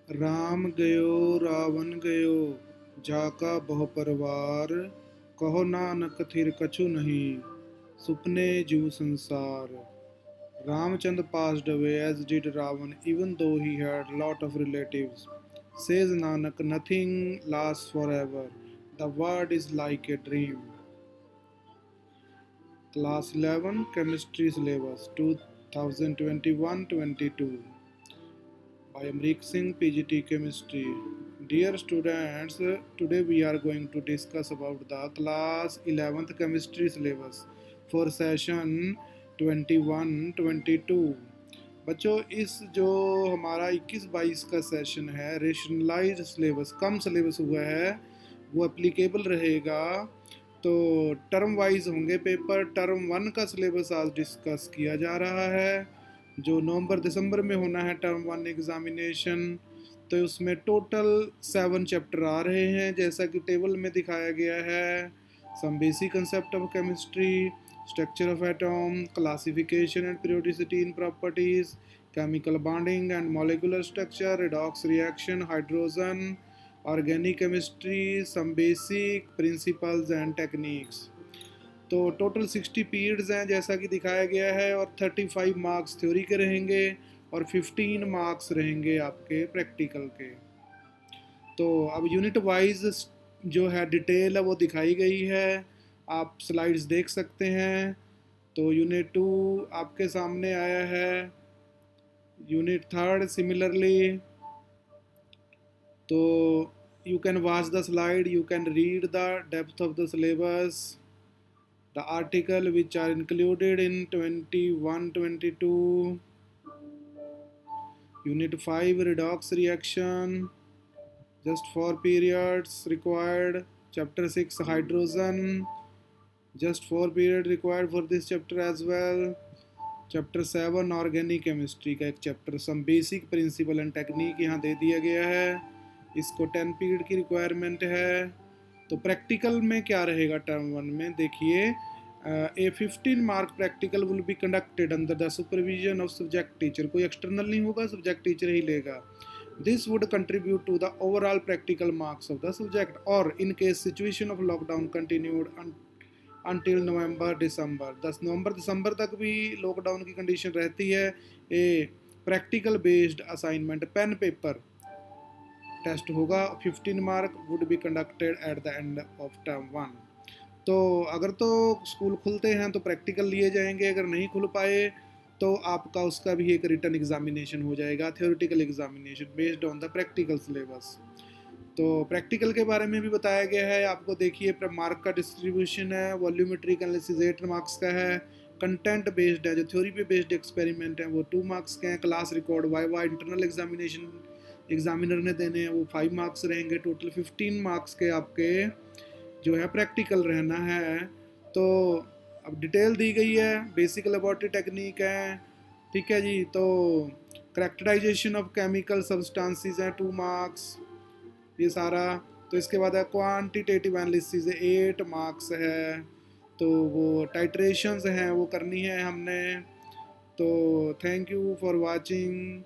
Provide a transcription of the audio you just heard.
राम गयो रावण गयो, जाका बहु परवार, कहो नानक थिर कछु नहीं, सुपने जू संसार. Ramchand passed away, as did Ravan, even though he had lot of relatives. Says Nanak, nothing lasts forever. The world is like a dream. Class 11 Chemistry Syllabus 2021-22 by Amrik Singh, PGT Chemistry. Dear students, today we are going to discuss about the class 11th Chemistry Syllabus for session 21-22. बच्चों, इस जो हमारा 21-22 का session है, rationalise syllabus, कम syllabus हुआ है, वो applicable रहेगा. तो टर्म वाइज होंगे पेपर. टर्म 1 का सिलेबस आज डिस्कस किया जा रहा है, जो नवंबर दिसंबर में होना है. टर्म 1 एग्ज़ामिनेशन, तो उसमें टोटल 7 चैप्टर आ रहे हैं, जैसा कि टेबल में दिखाया गया है. Some basic concept of chemistry, structure of atom, classification and periodicity in properties, chemical bonding and molecular structure, redox reaction, hydrogen, organic chemistry, some basic principles and techniques. तो total 60 periods हैं, जैसा कि दिखाया गया है, और 35 मार्क्स थ्योरी के रहेंगे और 15 मार्क्स रहेंगे आपके प्रैक्टिकल के. तो अब यूनिट वाइज जो है डिटेल है वो दिखाई गई है, आप स्लाइड्स देख सकते हैं. तो यूनिट 2 आपके सामने आया है. Unit 3 similarly. तो you can watch the slide, you can read the depth of the syllabus, the article which are included in 21-22. Unit 5 redox reaction, just 4 periods required. Chapter 6 hydrogen, just 4 periods required for this chapter as well. Chapter 7 organic chemistry का एक chapter, some basic principle and technique यहाँ दे दिया गया है, इसको 10 period की requirement है. तो प्रैक्टिकल में क्या रहेगा टर्म 1 में, देखिए. ए 15 mark practical will be conducted under the supervision of subject teacher. कोई एक्सटर्नल नहीं होगा, सब्जेक्ट टीचर ही लेगा. This would contribute to the overall practical marks of the subject, or in case situation of lockdown continued until November-December. 10 नवंबर-दिसंबर तक भी lockdown की condition रहती है. A practical based assignment pen paper test होगा. 15 mark would be conducted at the end of term 1. तो अगर तो school खुलते हैं तो प्रैक्टिकल लिए जाएंगे, अगर नहीं खुल पाए तो आपका उसका भी एक रिटर्न एग्जामिनेशन हो जाएगा, theoretical examination based on the practical syllabus. तो प्रैक्टिकल के बारे में भी बताया गया है आपको. देखिए, मार्क का डिस्ट्रीब्यूशन है. वॉल्यूमेट्रिक एनालिसिस 8 मार्क्स का है. कंटेंट बेस्ड है, जो थ्योरी पे बेस्ड एक्सपेरिमेंट है वो 2 मार्क्स के हैं. Class record, viva, internal examination examiner ने देने हैं, वो 5 मार्क्स रहेंगे. टोटल 15 मार्क्स के आपके जो है प्रैक्टिकल रहना है. तो अब डिटेल दी गई है, बेसिक लेबोरेटरी टेक्निक है, ठीक है जी. तो करेक्टराइजेशन ऑफ केमिकल सब्सटेंसेस हैं 2 मार्क्स, ये सारा. तो इसके बाद है क्वांटिटेटिव एनालिसिस 8 मार्क्स है. तो वो टाइट्रेशंस हैं वो करनी है हमने. तो थैंक यू फॉर वाचिंग.